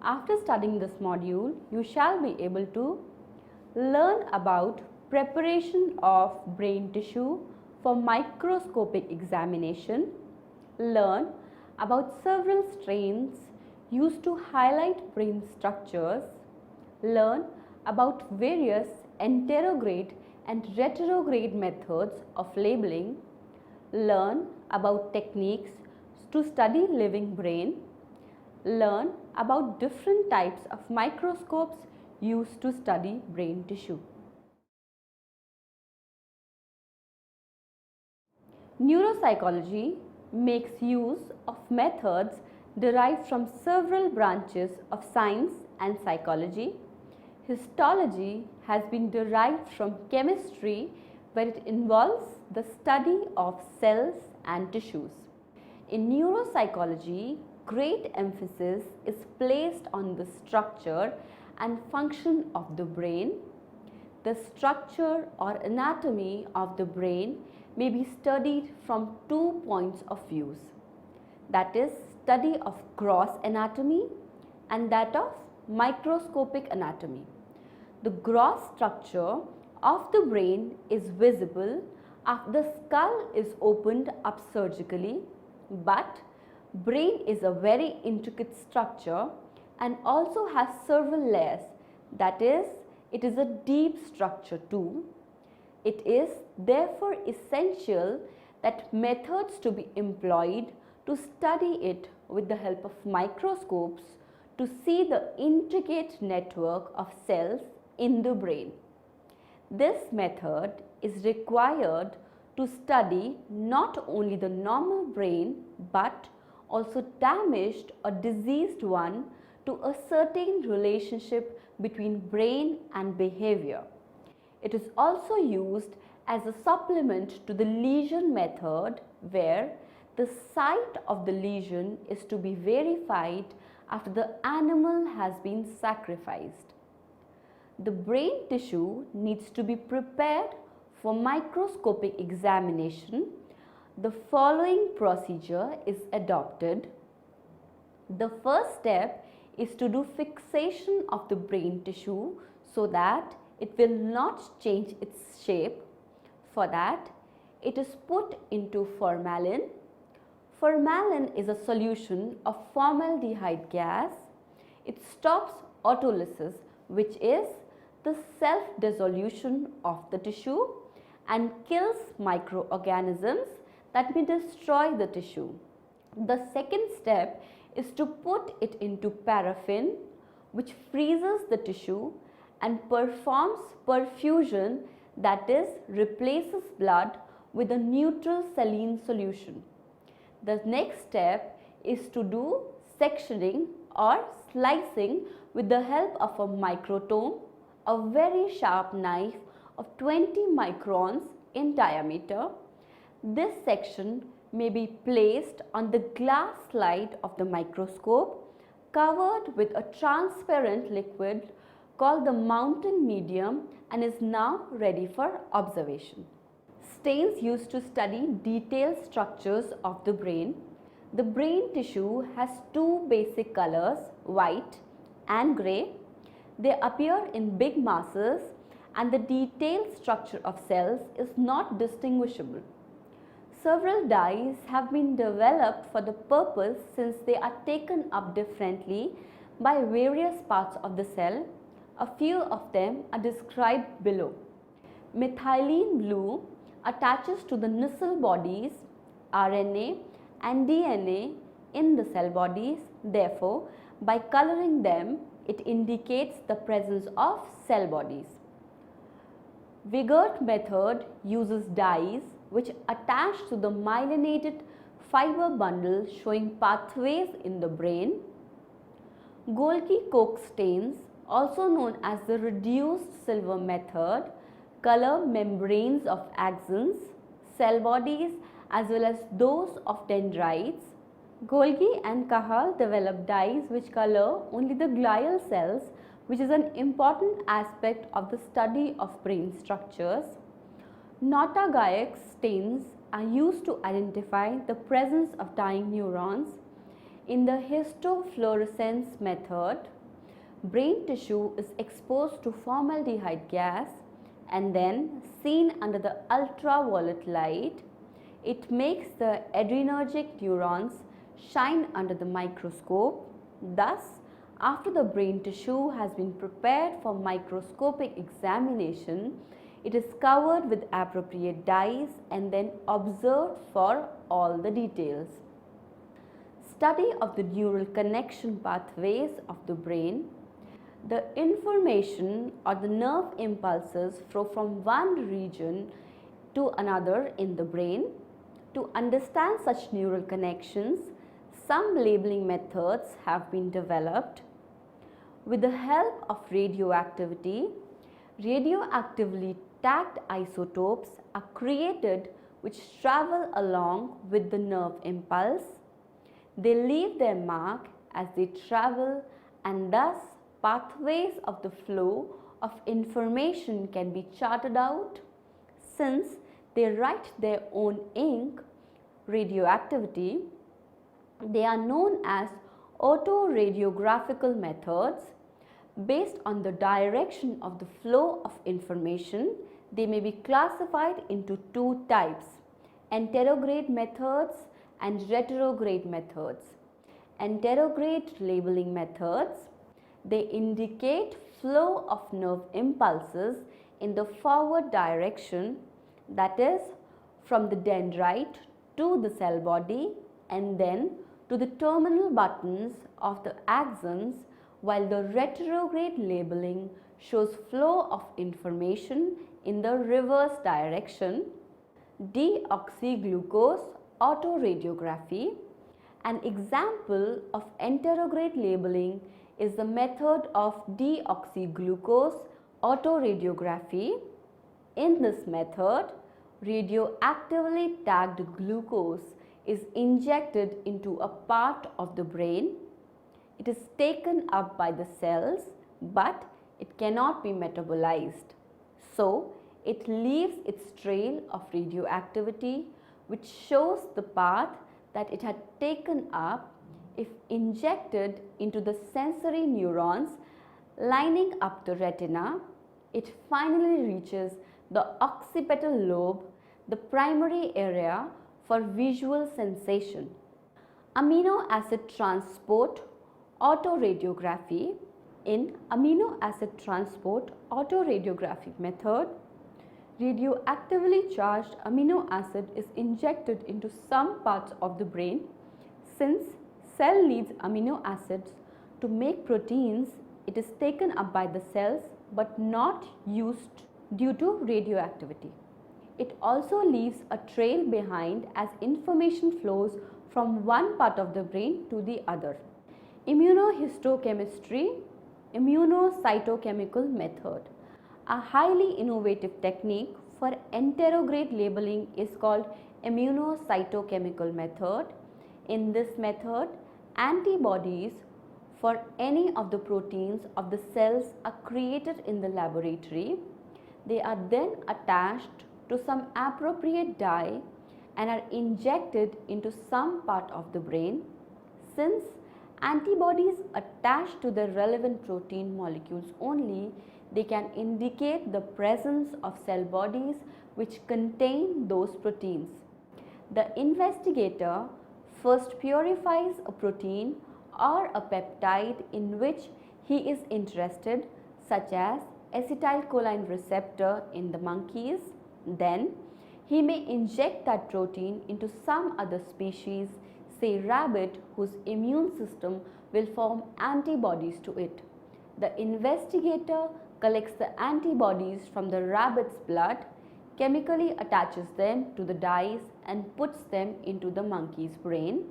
After studying this module, you shall be able to learn about preparation of brain tissue for microscopic examination, learn about several strains used to highlight brain structures, learn about various anterograde and retrograde methods of labeling, learn about techniques to study living brain, learn about different types of microscopes used to study brain tissue. Neuropsychology makes use of methods derived from several branches of science and psychology. Histology has been derived from chemistry, where it involves the study of cells and tissues. In neuropsychology, great emphasis is placed on the structure and function of the brain. The structure or anatomy of the brain may be studied from two points of views, that is, study of gross anatomy and that of microscopic anatomy. The gross structure of the brain is visible after the skull is opened up surgically, but brain is a very intricate structure and also has several layers, that is, it is a deep structure too. It is therefore essential that methods to be employed to study it with the help of microscopes to see the intricate network of cells in the brain. This method is required to study not only the normal brain but also damaged or diseased one to ascertain relationship between brain and behavior. It is also used as a supplement to the lesion method, where the site of the lesion is to be verified after the animal has been sacrificed. The brain tissue needs to be prepared for microscopic examination. The following procedure is adopted. The first step is to do fixation of the brain tissue so that it will not change its shape. For that, it is put into formalin. Formalin is a solution of formaldehyde gas. It stops autolysis, which is the self-dissolution of the tissue, and kills microorganisms that may destroy the tissue. The second step is to put it into paraffin, which freezes the tissue and performs perfusion, that is, replaces blood with a neutral saline solution. The next step is to do sectioning or slicing with the help of a microtome, a very sharp knife of 20 microns in diameter. This section may be placed on the glass slide of the microscope, covered with a transparent liquid called the mountain medium, and is now ready for observation. Stains used to study detailed structures of the brain. The brain tissue has two basic colors, white and grey. They appear in big masses and the detailed structure of cells is not distinguishable. Several dyes have been developed for the purpose, since they are taken up differently by various parts of the cell. A few of them are described below. Methylene blue attaches to the nissl bodies, RNA and DNA in the cell bodies. Therefore, by coloring them, it indicates the presence of cell bodies. Vigert method uses dyes which attach to the myelinated fiber bundle, showing pathways in the brain. Golgi-Koch stains, also known as the reduced silver method, color membranes of axons, cell bodies as well as those of dendrites. Golgi and Cahal developed dyes which color only the glial cells, which is an important aspect of the study of brain structures. Nota-Gaiac stains are used to identify the presence of dying neurons. In the histofluorescence method, brain tissue is exposed to formaldehyde gas and then seen under the ultraviolet light. It makes the adrenergic neurons shine under the microscope. Thus, after the brain tissue has been prepared for microscopic examination, it is covered with appropriate dyes and then observed for all the details. Study of the neural connection pathways of the brain. The information or the nerve impulses flow from one region to another in the brain. To understand such neural connections, some labeling methods have been developed. With the help of radioactivity, radioactively tagged isotopes are created which travel along with the nerve impulse. They leave their mark as they travel, and thus pathways of the flow of information can be charted out. Since they write their own ink, radioactivity, they are known as autoradiographical methods. Based on the direction of the flow of information, they may be classified into two types: anterograde methods and retrograde methods. Anterograde labeling methods, they indicate flow of nerve impulses in the forward direction, that is, from the dendrite to the cell body and then to the terminal buttons of the axons, while the retrograde labeling shows flow of information in the reverse direction. Deoxyglucose autoradiography. An example of anterograde labeling is the method of deoxyglucose autoradiography. In this method, radioactively tagged glucose is injected into a part of the brain. It is taken up by the cells, but it cannot be metabolized. So, it leaves its trail of radioactivity, which shows the path that it had taken up. If injected into the sensory neurons lining up the retina, it finally reaches the occipital lobe, the primary area for visual sensation. Amino acid transport autoradiography. In amino acid transport autoradiographic method, radioactively charged amino acid is injected into some parts of the brain. Since cell needs amino acids to make proteins, it is taken up by the cells but not used due to radioactivity. It also leaves a trail behind as information flows from one part of the brain to the other. Immunohistochemistry, immunocytochemical method. A highly innovative technique for anterograde labeling is called immunocytochemical method. In this method, antibodies for any of the proteins of the cells are created in the laboratory. They are then attached to some appropriate dye and are injected into some part of the brain. Since antibodies attach to the relevant protein molecules only, they can indicate the presence of cell bodies which contain those proteins. The investigator first purifies a protein or a peptide in which he is interested, such as acetylcholine receptor in the monkeys. Then he may inject that protein into some other species, say rabbit, whose immune system will form antibodies to it. The investigator collects the antibodies from the rabbit's blood, chemically attaches them to the dyes and puts them into the monkey's brain.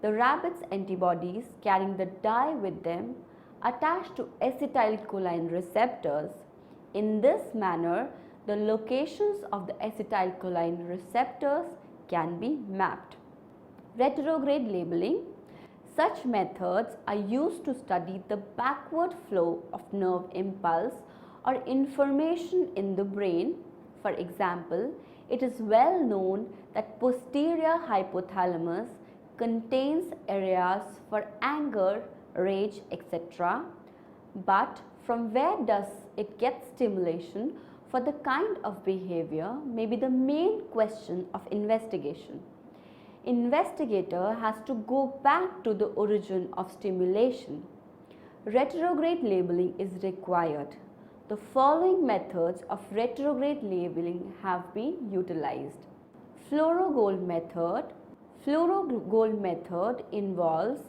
The rabbit's antibodies, carrying the dye with them, attach to acetylcholine receptors. In this manner, the locations of the acetylcholine receptors can be mapped. Retrograde labeling. Such methods are used to study the backward flow of nerve impulse or information in the brain. For example, it is well known that posterior hypothalamus contains areas for anger, rage, etc. But from where does it get stimulation for the kind of behavior may be the main question of investigation. Investigator has to go back to the origin of stimulation. Retrograde labeling is required. The following methods of retrograde labeling have been utilized. Fluorogold method involves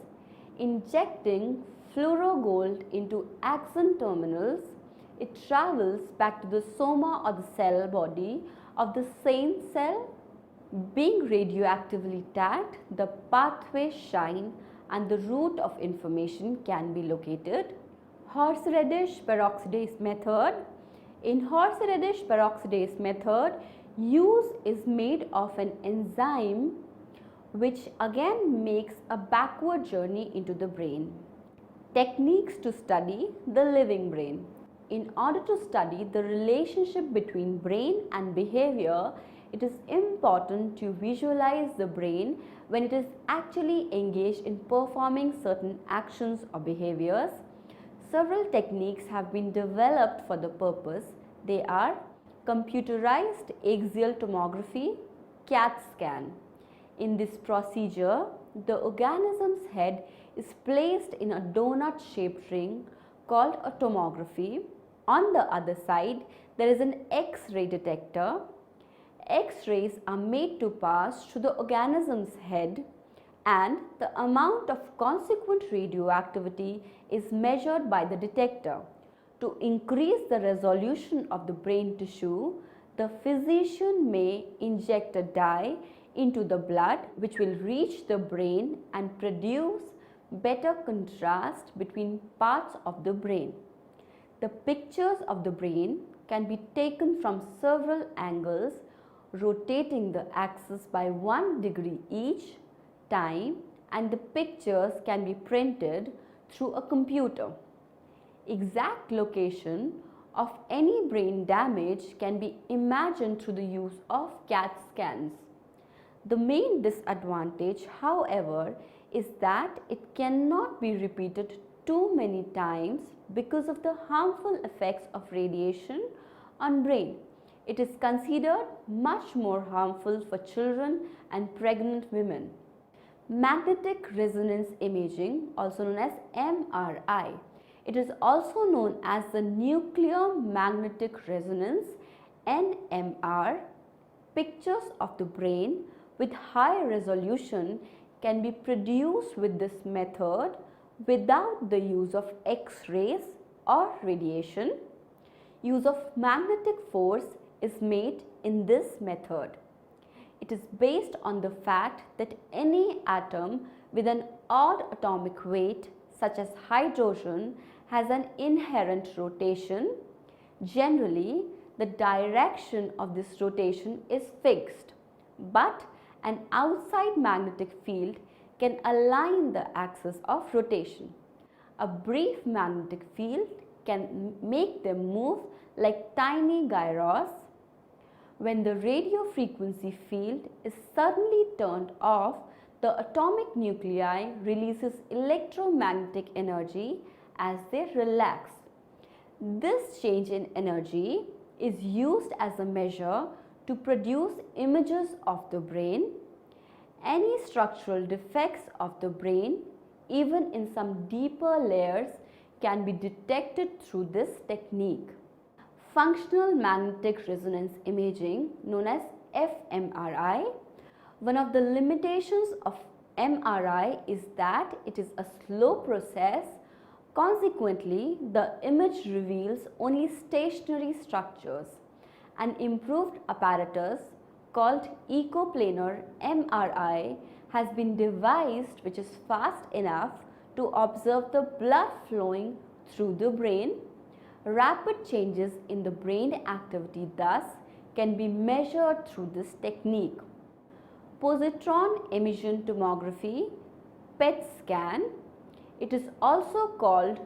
injecting fluorogold into axon terminals. It travels back to the soma or the cell body of the same cell. Being radioactively tagged, the pathways shine and the root of information can be located. Horseradish peroxidase method. In horseradish peroxidase method, use is made of an enzyme which again makes a backward journey into the brain. Techniques to study the living brain. In order to study the relationship between brain and behavior, it is important to visualize the brain when it is actually engaged in performing certain actions or behaviors. Several techniques have been developed for the purpose. They are computerized axial tomography, CAT scan. In this procedure, the organism's head is placed in a donut-shaped ring called a tomography. On the other side, there is an X-ray detector. X-rays are made to pass through the organism's head and the amount of consequent radioactivity is measured by the detector. To increase the resolution of the brain tissue, the physician may inject a dye into the blood which will reach the brain and produce better contrast between parts of the brain. The pictures of the brain can be taken from several angles, rotating the axis by 1 degree each time, and the pictures can be printed through a computer. Exact location of any brain damage can be imagined through the use of CAT scans. The main disadvantage, however, is that it cannot be repeated too many times because of the harmful effects of radiation on brain. It is considered much more harmful for children and pregnant women. Magnetic resonance imaging, also known as MRI. It is also known as the nuclear magnetic resonance, NMR. Pictures of the brain with high resolution can be produced with this method without the use of X-rays or radiation. Use of magnetic force is made in this method. It is based on the fact that any atom with an odd atomic weight, such as hydrogen, has an inherent rotation. Generally, the direction of this rotation is fixed, but an outside magnetic field can align the axis of rotation. A brief magnetic field can make them move like tiny gyros. When the radio frequency field is suddenly turned off, the atomic nuclei releases electromagnetic energy as they relax. This change in energy is used as a measure to produce images of the brain. Any structural defects of the brain, even in some deeper layers, can be detected through this technique. Functional magnetic resonance imaging, known as fMRI. One of the limitations of MRI is that it is a slow process. Consequently, the image reveals only stationary structures. An improved apparatus called ecoplanar MRI has been devised, which is fast enough to observe the blood flowing through the brain. Rapid changes in the brain activity thus can be measured through this technique. Positron emission tomography, PET scan. It is also called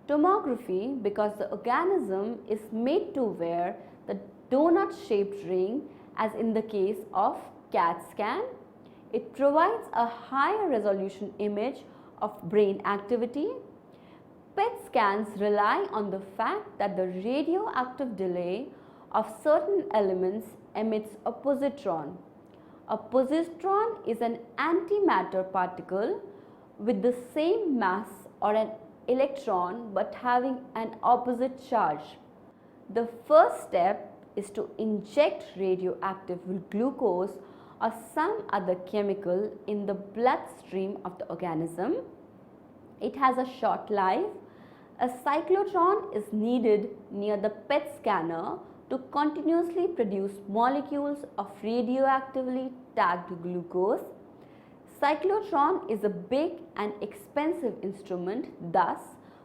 tomography because the organism is made to wear the donut-shaped ring, as in the case of CAT scan. It provides a higher resolution image of brain activity. PET scans rely on the fact that the radioactive delay of certain elements emits a positron. A positron is an antimatter particle with the same mass or an electron but having an opposite charge. The first step is to inject radioactive glucose or some other chemical in the bloodstream of the organism. It has a short life. A cyclotron is needed near the PET scanner to continuously produce molecules of radioactively tagged glucose. Cyclotron is a big and expensive instrument, thus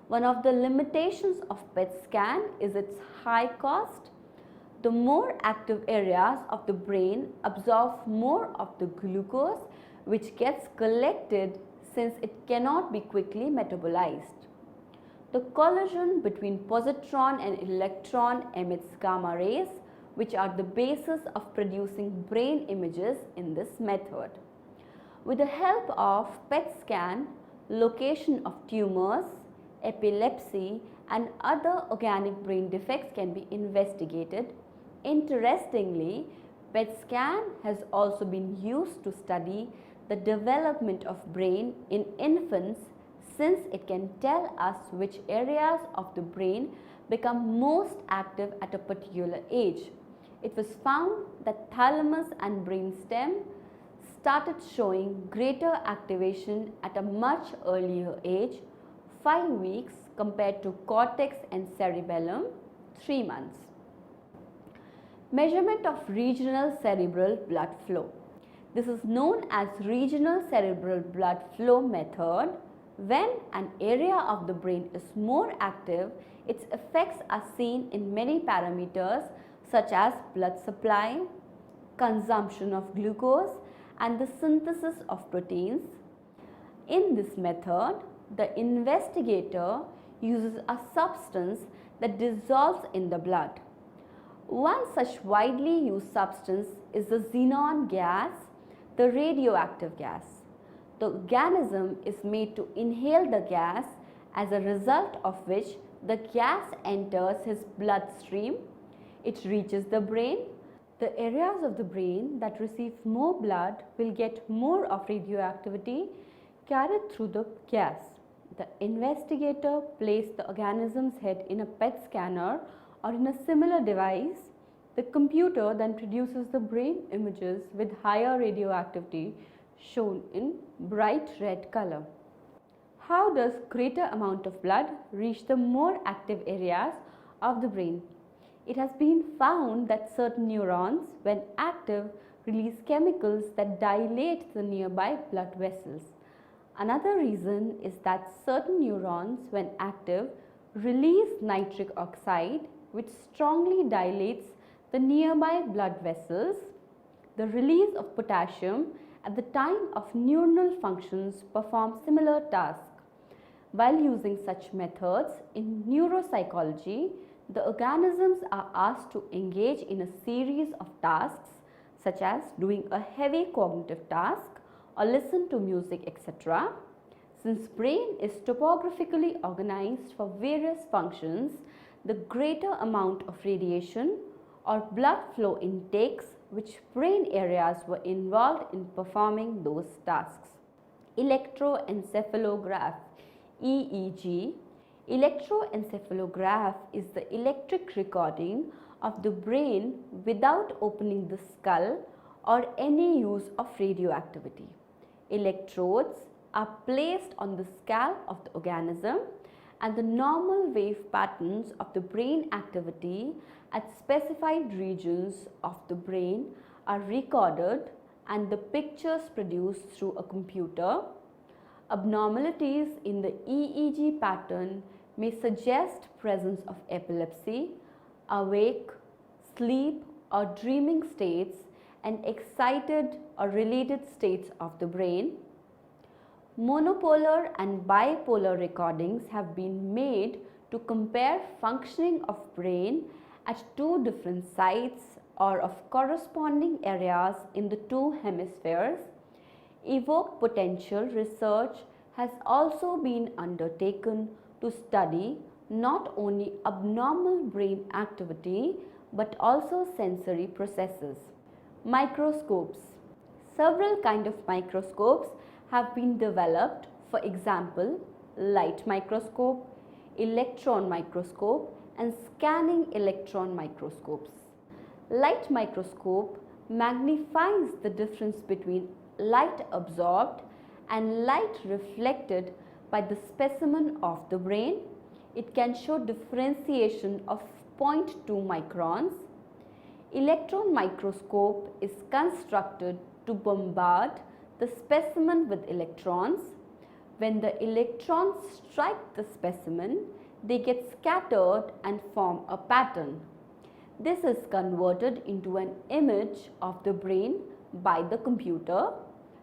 one of the limitations of PET scan is its high cost. The more active areas of the brain absorb more of the glucose which gets collected since it cannot be quickly metabolized. The collision between positron and electron emits gamma rays which are the basis of producing brain images in this method. With the help of PET scan, location of tumors, epilepsy and other organic brain defects can be investigated. Interestingly, PET scan has also been used to study the development of brain in infants since it can tell us which areas of the brain become most active at a particular age. It was found that thalamus and brainstem started showing greater activation at a much earlier age, 5 weeks, compared to cortex and cerebellum, 3 months. Measurement of regional cerebral blood flow. This is known as regional cerebral blood flow method. When an area of the brain is more active, its effects are seen in many parameters such as blood supply, consumption of glucose and the synthesis of proteins. In this method, the investigator uses a substance that dissolves in the blood. One such widely used substance is the xenon gas, the radioactive gas. The organism is made to inhale the gas, as a result of which the gas enters his bloodstream. It reaches the brain. The areas of the brain that receive more blood will get more of radioactivity carried through the gas. The investigator placed the organism's head in a PET scanner or in a similar device. The computer then produces the brain images with higher radioactivity shown in bright red color. How does greater amount of blood reach the more active areas of the brain? It has been found that certain neurons, when active, release chemicals that dilate the nearby blood vessels. Another reason is that certain neurons, when active, release nitric oxide, which strongly dilates the nearby blood vessels. The release of potassium at the time of neuronal functions performs similar tasks. While using such methods in neuropsychology, the organisms are asked to engage in a series of tasks such as doing a heavy cognitive task or listen to music, etc. Since brain is topographically organized for various functions, the greater amount of radiation or blood flow intakes which brain areas were involved in performing those tasks. Electroencephalograph EEG. Electroencephalograph is the electric recording of the brain without opening the skull or any use of radioactivity. Electrodes are placed on the scalp of the organism and the normal wave patterns of the brain activity at specified regions of the brain are recorded and the pictures produced through a computer. Abnormalities in the EEG pattern may suggest presence of epilepsy, awake, sleep or dreaming states and excited or related states of the brain. Monopolar and bipolar recordings have been made to compare functioning of brain at two different sites or of corresponding areas in the two hemispheres. Evoked potential research has also been undertaken to study not only abnormal brain activity but also sensory processes. Microscopes. Several kinds of microscopes have been developed, for example, light microscope, electron microscope, and scanning electron microscopes. Light microscope magnifies the difference between light absorbed and light reflected by the specimen of the brain. It can show differentiation of 0.2 microns. Electron microscope is constructed to bombard the specimen with electrons. When the electrons strike the specimen, they get scattered and form a pattern. This is converted into an image of the brain by the computer.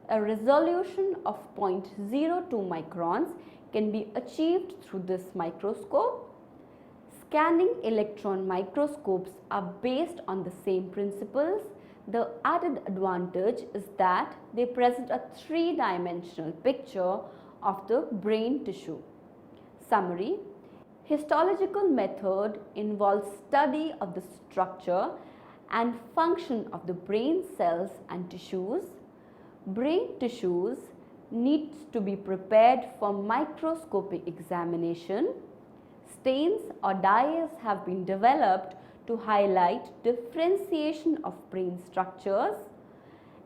A resolution of 0.02 microns can be achieved through this microscope. Scanning electron microscopes are based on the same principles. The added advantage is that they present a three-dimensional picture of the brain tissue. Summary: histological method involves study of the structure and function of the brain cells and tissues. Brain tissues needs to be prepared for microscopic examination. Stains or dyes have been developed to highlight differentiation of brain structures.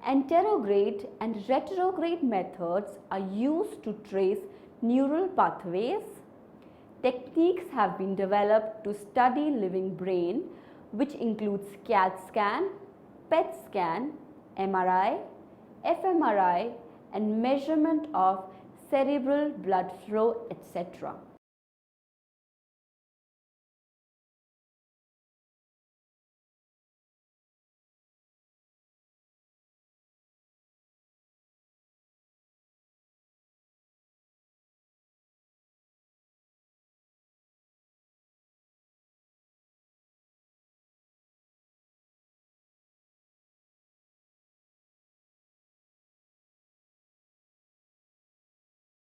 Anterograde and retrograde methods are used to trace neural pathways. Techniques have been developed to study living brain, which includes CAT scan, PET scan, MRI, fMRI, and measurement of cerebral blood flow, etc.